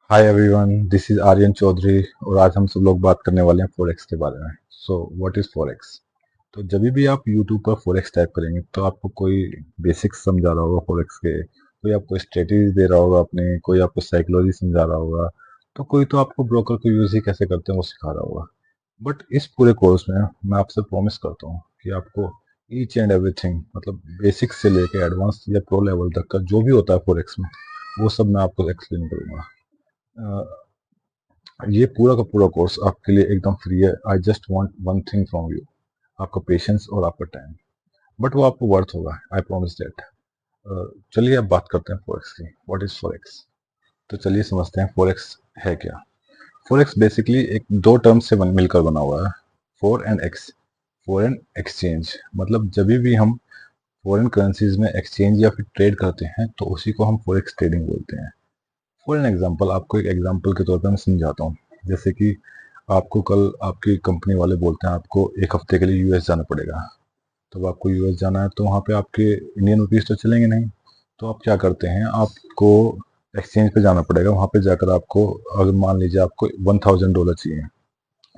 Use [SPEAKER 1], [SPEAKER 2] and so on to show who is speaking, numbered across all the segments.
[SPEAKER 1] Hi everyone, this is Aryan Chaudhary और आज हम सब लोग बात करने वाले हैं फॉरेक्स के बारे में। So what is forex? तो जब भी आप यूट्यूब पर फॉरेक्स टाइप करेंगे तो आपको कोई बेसिक्स समझा रहा होगा फॉरेक्स के, कोई आपको स्ट्रेटेजी दे रहा होगा, अपने कोई आपको साइकोलॉजी समझा रहा होगा, तो कोई तो आपको ब्रोकर को यूज ही कैसे करते हैं वो सिखा रहा होगा। बट इस पूरे कोर्स में मैं आपसे प्रॉमिस करता हूँ कि आपको ईच एंड एवरीथिंग, मतलब बेसिक से लेके एडवांस या प्रो लेवल तक का जो भी होता है फॉरेक्स में, वो सब मैं आपको एक्सप्लेन करूंगा। ये पूरा का पूरा कोर्स आपके लिए एकदम फ्री है। I just want one thing from you, आपका पेशेंस और आपका टाइम। बट वो आपको वर्थ होगा, आई प्रॉमिस दैट। चलिए अब बात करते हैं फॉरेक्स की। What is forex? तो चलिए समझते हैं फॉरेक्स है क्या। फॉरेक्स बेसिकली एक दो टर्म से मिलकर बना हुआ है। For and x, foreign exchange, मतलब जब भी हम फॉरेन करेंसीज में एक्सचेंज या फिर ट्रेड करते हैं तो उसी को हम फॉरेक्स ट्रेडिंग बोलते हैं। फॉर एन एग्जाम्पल, आपको एक एग्जाम्पल के तौर पर मैं समझाता हूँ। जैसे कि आपको कल आपकी कंपनी वाले बोलते हैं आपको एक हफ्ते के लिए यूएस जाना पड़ेगा। तो अब आपको यूएस जाना है तो वहाँ पे आपके इंडियन रुपीस तो चलेंगे नहीं। तो आप क्या करते हैं, आपको एक्सचेंज पे जाना पड़ेगा। वहाँ पे जाकर आपको, अगर मान लीजिए आपको $1000 चाहिए,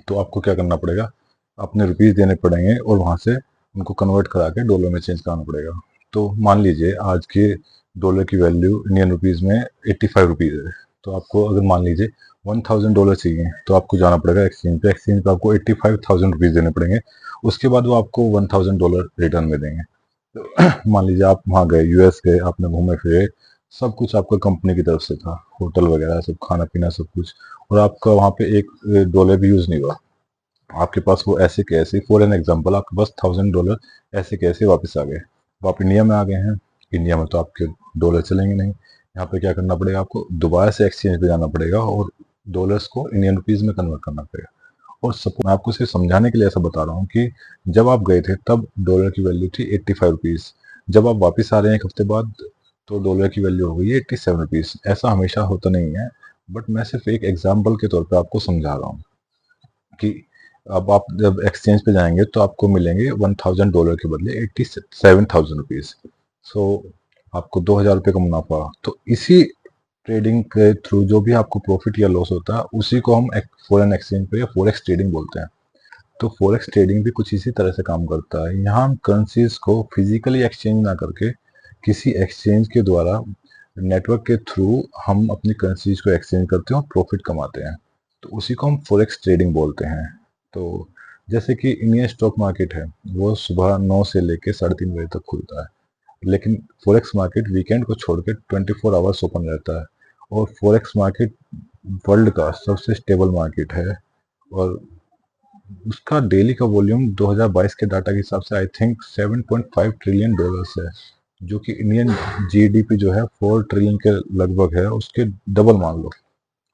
[SPEAKER 1] तो आपको क्या करना पड़ेगा, अपने रुपीस देने पड़ेंगे और वहाँ से उनको कन्वर्ट करा के डॉलर में चेंज कराना पड़ेगा। तो मान लीजिए आज के डॉलर की वैल्यू इंडियन रुपीस में 85 रुपीज़ है। तो आपको अगर मान लीजिए $1000 चाहिए तो आपको जाना पड़ेगा एक्सचेंज पे। एक्सचेंज पे आपको 85,000 रुपीज़ देने पड़ेंगे। उसके बाद वो आपको $1000 रिटर्न में देंगे। तो मान लीजिए आप वहाँ गए, यूएस गए, आपने घूमे फिरे, सब कुछ आपका कंपनी की तरफ से था, होटल वगैरह सब, खाना पीना सब कुछ, और आपका वहाँ पे $1 भी यूज नहीं हुआ। आपके पास वो ऐसे के ऐसे, फॉर एन एग्जाम्पल, आपके पास $1000 ऐसे के ऐसे वापस आ गए। अब आप इंडिया में आ गए हैं। इंडिया में तो आपके डॉलर चलेंगे नहीं। यहाँ पे क्या करना पड़ेगा, आपको दोबारा से एक्सचेंज पे जाना पड़ेगा और डॉलर्स को इंडियन रुपीज में कन्वर्ट करना पड़ेगा। और सपोज मैं आपको सिर्फ समझाने के लिए ऐसा बता रहा हूँ कि जब आप गए थे तब डॉलर की वैल्यू थी 85 रुपीज। जब आप वापस आ रहे हैं एक हफ्ते बाद तो डॉलर की वैल्यू हो गई है 87 रुपीज। ऐसा हमेशा होता नहीं है, बट मैं सिर्फ एक एग्जाम्पल के तौर पर आपको समझा रहा हूँ कि अब आप जब एक्सचेंज पे जाएंगे तो आपको मिलेंगे $1000 के बदले 87,000 रुपीज। सो आपको $2000 का मुनाफा। तो इसी ट्रेडिंग के थ्रू जो भी आपको प्रॉफिट या लॉस होता है उसी को हम फॉरेन एक्सचेंज पे या फॉरेक्स ट्रेडिंग बोलते हैं। तो फॉरेक्स ट्रेडिंग भी कुछ इसी तरह से काम करता है। यहाँ हम करेंसीज को फिजिकली एक्सचेंज ना करके किसी एक्सचेंज के द्वारा, नेटवर्क के थ्रू हम अपनी करेंसीज को एक्सचेंज करते हैं और प्रॉफिट कमाते हैं। तो उसी को हम फॉरेक्स ट्रेडिंग बोलते हैं। तो जैसे कि इंडियन स्टॉक मार्केट है, वो सुबह 9 से लेके 3:30 बजे तक खुलता है। लेकिन फॉरेक्स मार्केट वीकेंड को छोड़ के 24 आवर्स ओपन रहता है। और फॉरेक्स मार्केट वर्ल्ड का सबसे स्टेबल मार्केट है। और उसका डेली का वॉल्यूम 2022 के डाटा के हिसाब से आई थिंक $7.5 ट्रिलियन है, जो कि इंडियन जीडीपी जो है 4 ट्रिलियन के लगभग है, उसके डबल मान लो।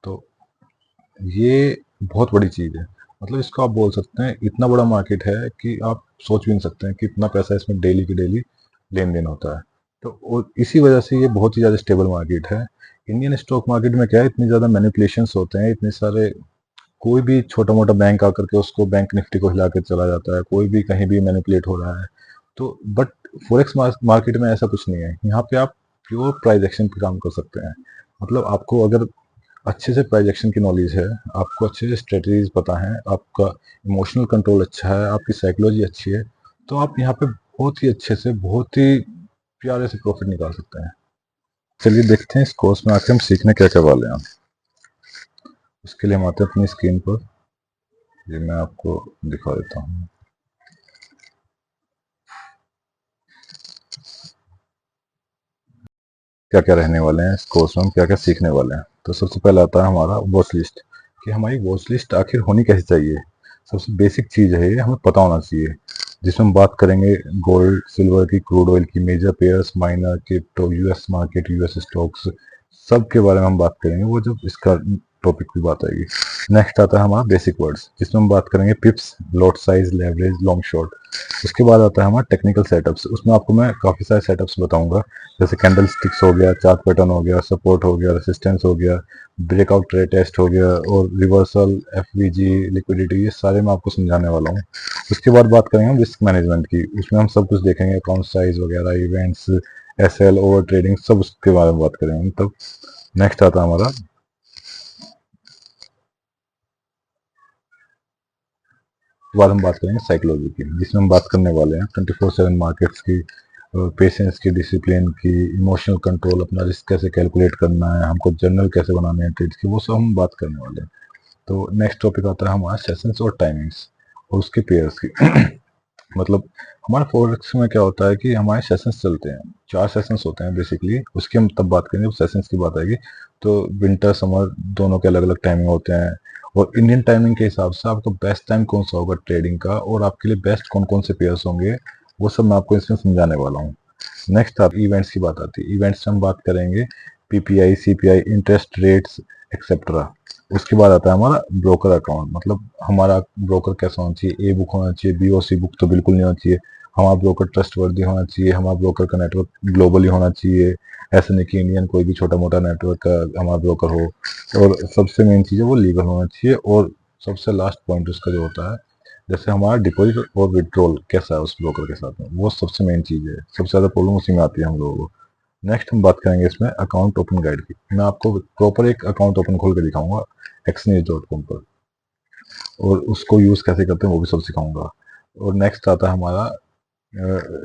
[SPEAKER 1] तो ये बहुत बड़ी चीज है। मतलब इसको आप बोल सकते हैं, इतना बड़ा मार्केट है कि आप सोच भी नहीं सकते हैं कि इतना पैसा इसमें डेली की डेली लेन देन होता है। तो और इसी वजह से ये बहुत ही ज़्यादा स्टेबल मार्केट है। इंडियन स्टॉक मार्केट में क्या है, इतनी ज़्यादा मैनिपुलेशंस होते हैं, इतने सारे, कोई भी छोटा मोटा बैंक आकर के उसको बैंक निफ्टी को हिला के चला जाता है, कोई भी कहीं भी मैनिपुलेट हो रहा है। तो बट फॉरेक्स मार्केट में ऐसा कुछ नहीं है। यहाँ पे आप प्योर प्राइस एक्शन पे काम कर सकते हैं। मतलब आपको अगर अच्छे से प्राइस एक्शन की नॉलेज है, आपको अच्छे से स्ट्रेटजीज पता है, आपका इमोशनल कंट्रोल अच्छा है, आपकी साइकोलॉजी अच्छी है, तो आप यहाँ पे बहुत ही अच्छे से, बहुत ही प्यारे से प्रॉफिट निकाल सकते हैं। चलिए देखते हैं इस कोर्स में आके हम सीखने क्या क्या वाले हैं। उसके लिए हम आते हैं अपनी स्क्रीन पर। ये मैं आपको दिखा देता हूँ क्या क्या रहने वाले हैं इस कोर्स में, हम क्या क्या सीखने वाले हैं। तो सबसे पहले आता है हमारा वॉच लिस्ट, कि हमारी वॉच लिस्ट आखिर होनी कैसे चाहिए। सबसे बेसिक चीज़ है ये, हमें पता होना चाहिए। जिसमें हम बात करेंगे गोल्ड सिल्वर की, क्रूड ऑयल की, major pairs, minor, crypto, US market, US stocks, सब के बारे में हम बात करेंगे वो जब इसका टॉपिक की बात आएगी। नेक्स्ट आता है हमारा बेसिक वर्ड्स, जिसमें हम बात करेंगे पिप्स, lot size, leverage, long short. उसके बाद आता है हमारा टेक्निकल सेटअप्स। उसमें आपको मैं काफ़ी सारे सेटअप्स बताऊंगा, जैसे कैंडल स्टिक्स हो गया, चार्ट पैटर्न हो गया, सपोर्ट हो गया, रेसिस्टेंस हो गया, ब्रेकआउट ट्रेड टेस्ट हो गया, और रिवर्सल, एफवीजी, लिक्विडिटी, ये सारे मैं आपको समझाने वाला हूँ। उसके बाद बात करेंगे हम रिस्क मैनेजमेंट की। उसमें हम सब कुछ देखेंगे, अकाउंट साइज वगैरह, इवेंट्स, एसएल, ओवर ट्रेडिंग, सब उसके बारे में बात करेंगे। तब नेक्स्ट आता है हमारा उसके बाद हम बात करेंगे साइकोलॉजी की, जिसमें हम बात करने वाले हैं 24/7 मार्केट्स की, पेशेंस की, डिसिप्लिन की, इमोशनल कंट्रोल, अपना रिस्क कैसे कैलकुलेट करना है, हमको जर्नल कैसे बनाने हैं ट्रेड्स की, वो सब हम बात करने वाले हैं। तो नेक्स्ट टॉपिक आता है हमारा सेशंस और टाइमिंग्स और उसके पेयर्स की। मतलब हमारे फॉरेक्स में क्या होता है कि हमारे सेशंस चलते हैं, 4 सेशंस होते हैं बेसिकली, उसकी हम तब बात करेंगे जब सेशंस की बात आएगी। तो विंटर समर दोनों के अलग अलग टाइमिंग होते हैं, और इंडियन टाइमिंग के हिसाब से आपका बेस्ट टाइम कौन सा होगा ट्रेडिंग का, और आपके लिए बेस्ट कौन कौन से पेयर्स होंगे, वो सब मैं आपको इसमें समझाने वाला हूँ। नेक्स्ट आप इवेंट्स की बात आती है। इवेंट्स में हम बात करेंगे PPI, CPI, interest rates etcetera. उसके बाद आता है हमारा ब्रोकर अकाउंट, मतलब हमारा ब्रोकर कैसा होना चाहिए, ए बुक होना चाहिए, बीओसी बुक तो बिल्कुल नहीं होना चाहिए, हमारा ब्रोकर ट्रस्टवर्दी होना चाहिए, हमारा ब्रोकर का नेटवर्क ग्लोबली होना चाहिए, ऐसा नहीं कि इंडियन कोई भी छोटा मोटा नेटवर्क का हमारा ब्रोकर हो, और सबसे मेन चीज़ है वो लीगल होना चाहिए। और सबसे लास्ट पॉइंट उसका जो होता है, जैसे हमारा डिपॉजिट और विड्रॉल कैसा है उस ब्रोकर के साथ में, वो सबसे मेन चीज़ है, सबसे ज़्यादा प्रॉब्लम उसी में आती है हम लोगों को। नेक्स्ट हम बात करेंगे इसमें अकाउंट ओपन गाइड की। मैं आपको प्रॉपर एक अकाउंट ओपन खोल के दिखाऊंगा xnews.com पर, और उसको यूज़ कैसे करते हैं वो भी सब सिखाऊंगा। और नेक्स्ट आता है हमारा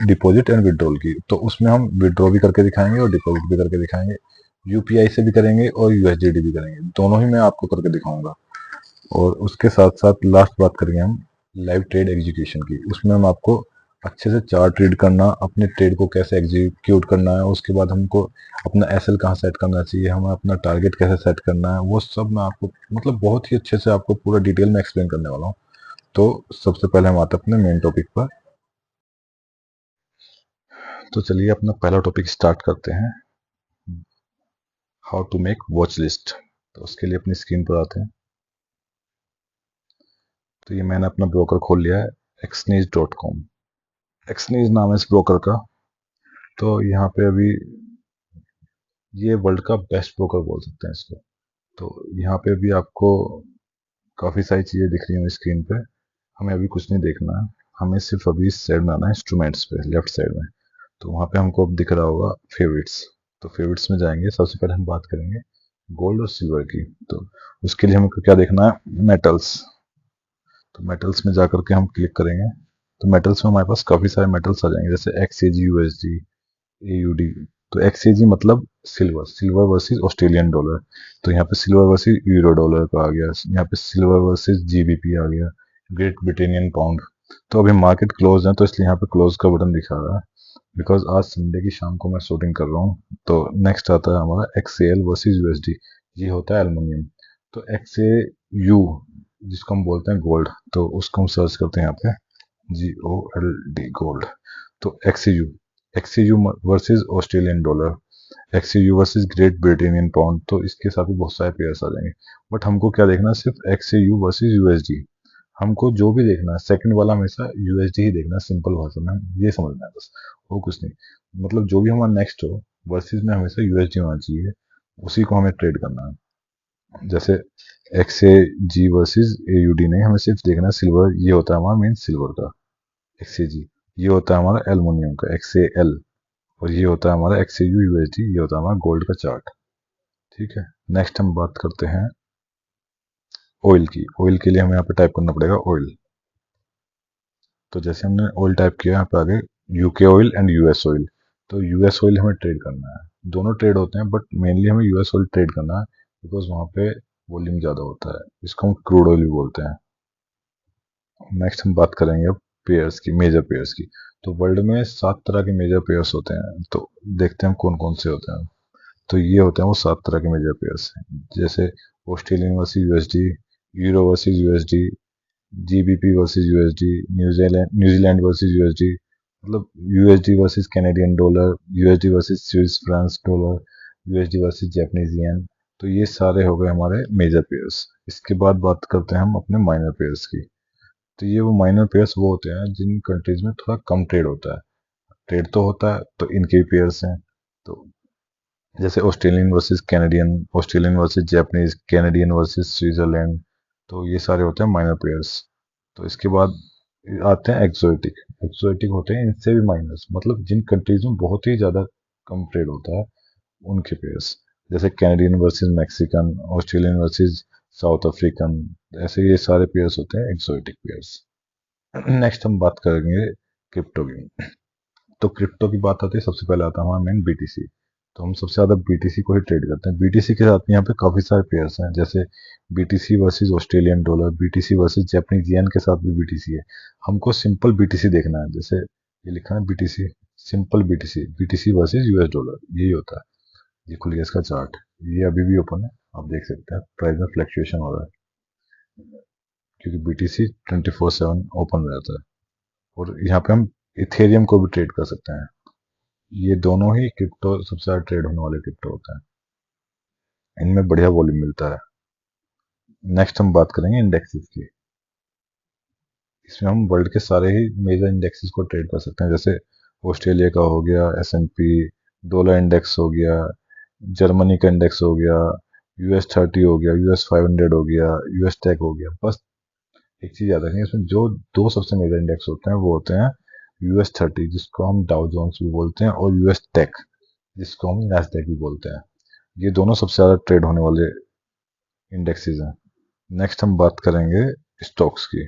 [SPEAKER 1] डिपॉजिट एंड विड्रॉल की, तो उसमें हम विड्रॉ भी करके दिखाएंगे और डिपॉजिट भी करके दिखाएंगे, यूपीआई से भी करेंगे और यूएसडीडी भी करेंगे, दोनों ही मैं आपको करके दिखाऊंगा। और उसके साथ साथ लास्ट बात करेंगे हम लाइव ट्रेड एग्जीक्यूशन की। उसमें हम आपको अच्छे से चार्ट रीड करना, अपने ट्रेड को कैसे एग्जीक्यूट करना है, उसके बाद हमको अपना एसएल कहाँ सेट करना चाहिए, हमें अपना टारगेट कैसे सेट करना है, वो सब मैं आपको मतलब बहुत ही अच्छे से आपको पूरा डिटेल में एक्सप्लेन करने वाला हूँ। तो सबसे पहले हम आते हैं अपने मेन टॉपिक पर। तो चलिए अपना पहला टॉपिक स्टार्ट करते हैं, how to make watch list. तो उसके लिए अपनी स्क्रीन पर आते हैं। तो ये मैंने अपना ब्रोकर खोल लिया है xnews.com। एक्सनीज नाम है इस ब्रोकर का। तो यहाँ पे अभी ये वर्ल्ड का बेस्ट ब्रोकर बोल सकते हैं इसको। तो यहाँ पे अभी आपको काफ़ी सारी चीज़ें दिख रही हैं स्क्रीन पे, हमें अभी कुछ नहीं देखना है, हमें सिर्फ अभी इस साइड में आना है, इंस्ट्रूमेंट्स पे लेफ्ट साइड में। तो वहाँ पे हमको अब दिख रहा होगा फेवरेट्स। तो फेवरेट्स में जाएंगे, सबसे पहले हम बात करेंगे गोल्ड और सिल्वर की। तो उसके लिए हमको क्या देखना है, मेटल्स। तो मेटल्स में जाकर के हम क्लिक करेंगे, तो मेटल्स में हमारे पास काफ़ी सारे मेटल्स आ जाएंगे, जैसे एक्सएजी, यूएसडी, एयूडी। तो एक्सएजी मतलब silver, silver versus Australian dollar. तो यहाँ पे सिल्वर वर्सेस यूरो डॉलर का आ गया, यहाँ पे सिल्वर वर्सेस जीबीपी आ गया, ग्रेट ब्रिटेनियन पाउंड। तो अभी मार्केट क्लोज है, तो इसलिए यहाँ पे क्लोज का बटन दिखा रहा है, बिकॉज आज संडे की शाम को मैं शूटिंग कर रहा हूँ। तो नेक्स्ट आता है हमारा एक्सएल वर्सेस यूएसडी, ये होता है एल्युमिनियम। तो एक्सए यू जिसको हम बोलते हैं गोल्ड, तो उसको हम सर्च करते हैं यहाँ पे, GOLD गोल्ड। तो एक्सयू, एक्सयू versus Australian dollar, एक्सयू versus great ब्रिटेनियन pound. तो इसके साथ भी बहुत सारे पेयर्स आ जाएंगे, बट हमको क्या देखना है, सिर्फ एक्सयू वर्सेस यूएसडी। हमको जो भी देखना है सेकंड वाला हमेशा यूएसडी ही देखना है, सिंपल भाषा में ये समझना है बस, वो कुछ नहीं। मतलब जो भी हमारा नेक्स्ट हो वर्सेस में हमेशा यूएसडी होना चाहिए, उसी को हमें ट्रेड करना है। जैसे X A G versus A U D नहीं, हमें सिर्फ देखना है सिल्वर, ये होता है हमारा मेन सिल्वर का एक्स ए जी, ये होता है हमारा एल्युमिनियम का एक्स ए एल, और ये होता है हमारा x A you U S D, ये होता है हमारा गोल्ड का चार्ट। ठीक है, नेक्स्ट हम बात करते हैं ऑयल की। ऑयल के लिए हमें यहाँ पे टाइप करना पड़ेगा ऑयल। तो जैसे हमने ऑयल टाइप किया, यहाँ पे आगे UK oil and US oil. तो यूएस ऑयल हमें ट्रेड करना है, दोनों ट्रेड होते हैं बट मेनली हमें यूएस ऑयल ट्रेड करना है, बिकॉज वहाँ पे वॉल्यूम ज़्यादा होता है, इसको हम क्रूड ऑयल भी बोलते हैं। नेक्स्ट हम बात करेंगे अब पेयर्स की, मेजर पेयर्स की। तो वर्ल्ड में 7 तरह के मेजर पेयर्स होते हैं, तो देखते हैं कौन कौन से होते हैं। तो ये होते हैं वो 7 तरह के मेजर पेयर्स हैं, जैसे Australian versus USD, euro versus USD, GBP versus USD, New Zealand New Zealand versus USD, मतलब USD versus Canadian dollar, USD versus Swiss franc dollar, USD versus Japanese yen. तो ये सारे हो गए हमारे मेजर पेयर्स। इसके बाद बात करते हैं हम अपने माइनर पेयर्स की। तो ये वो माइनर पेयर्स वो होते हैं जिन कंट्रीज में थोड़ा कम ट्रेड होता है, ट्रेड तो होता है तो इनके पेयर्स हैं। तो जैसे Australian versus Canadian, Australian versus Japanese, Canadian versus Switzerland. तो ये सारे होते हैं माइनर पेयर्स। तो इसके बाद आते हैं एक्सोटिक। एक्सोटिक होते हैं इनसे भी माइनस, मतलब जिन कंट्रीज में बहुत ही ज़्यादा कम ट्रेड होता है उनके पेयर्स, जैसे Canadian versus Mexican, Australian versus south African. ऐसे ये सारे पेयर्स होते हैं एक्सोटिक पेयर्स। नेक्स्ट हम बात करेंगे क्रिप्टो की। तो क्रिप्टो की बात आती है, सबसे पहले आता है हमारा मेन बीटीसी। तो हम सबसे ज्यादा बीटीसी को ही ट्रेड करते हैं। बीटीसी के साथ यहाँ पे काफी सारे पेयर्स हैं, जैसे BTC versus Australian dollar, BTC versus Japanese येन के साथ भी बीटीसी है। हमको सिंपल बीटीसी देखना है, जैसे ये लिखा है BTC, simple BTC, BTC versus US dollar, यही होता है। ये खुल गया इसका चार्ट, ये अभी भी ओपन है, आप देख सकते हैं प्राइस में फ्लक्चुएशन हो रहा है, क्योंकि बीटीसी 24/7 ओपन रहता है। और यहाँ पे हम इथेरियम को भी ट्रेड कर सकते हैं। ये दोनों ही क्रिप्टो सबसे ज्यादा ट्रेड होने वाले क्रिप्टो होते हैं, इनमें बढ़िया वॉल्यूम मिलता है। नेक्स्ट हम बात करेंगे इंडेक्सेस की। इसमें हम वर्ल्ड के सारे ही मेजर इंडेक्सेस को ट्रेड कर सकते हैं, जैसे ऑस्ट्रेलिया का हो गया S&P, डॉलर इंडेक्स हो गया, जर्मनी का इंडेक्स हो गया, US 30 हो गया, US 500 हो गया, US टेक हो गया। बस एक चीज याद रखेंगे, इसमें जो दो सबसे मेजर इंडेक्स होते हैं वो होते हैं US 30, जिसको हम डाउ जोन्स भी बोलते हैं, और US टेक, जिसको हम नैस्डैक भी बोलते हैं। ये दोनों सबसे ज्यादा ट्रेड होने वाले इंडेक्सेस हैं। नेक्स्ट हम बात करेंगे स्टॉक्स की।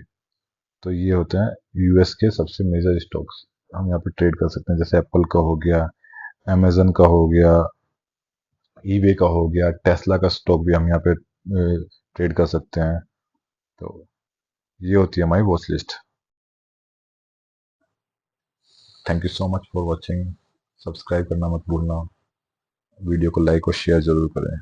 [SPEAKER 1] तो ये होते हैं यूएस के सबसे मेजर स्टॉक्स, हम यहाँ पे ट्रेड कर सकते हैं, जैसे एप्पल का हो गया, अमेजन का हो गया, ईबे का हो गया, टेस्ला का स्टॉक भी हम यहाँ पे ट्रेड कर सकते हैं। तो ये होती है हमारी watch list. Thank you so much for watching. Subscribe करना मत भूलना, वीडियो को लाइक और शेयर जरूर करें।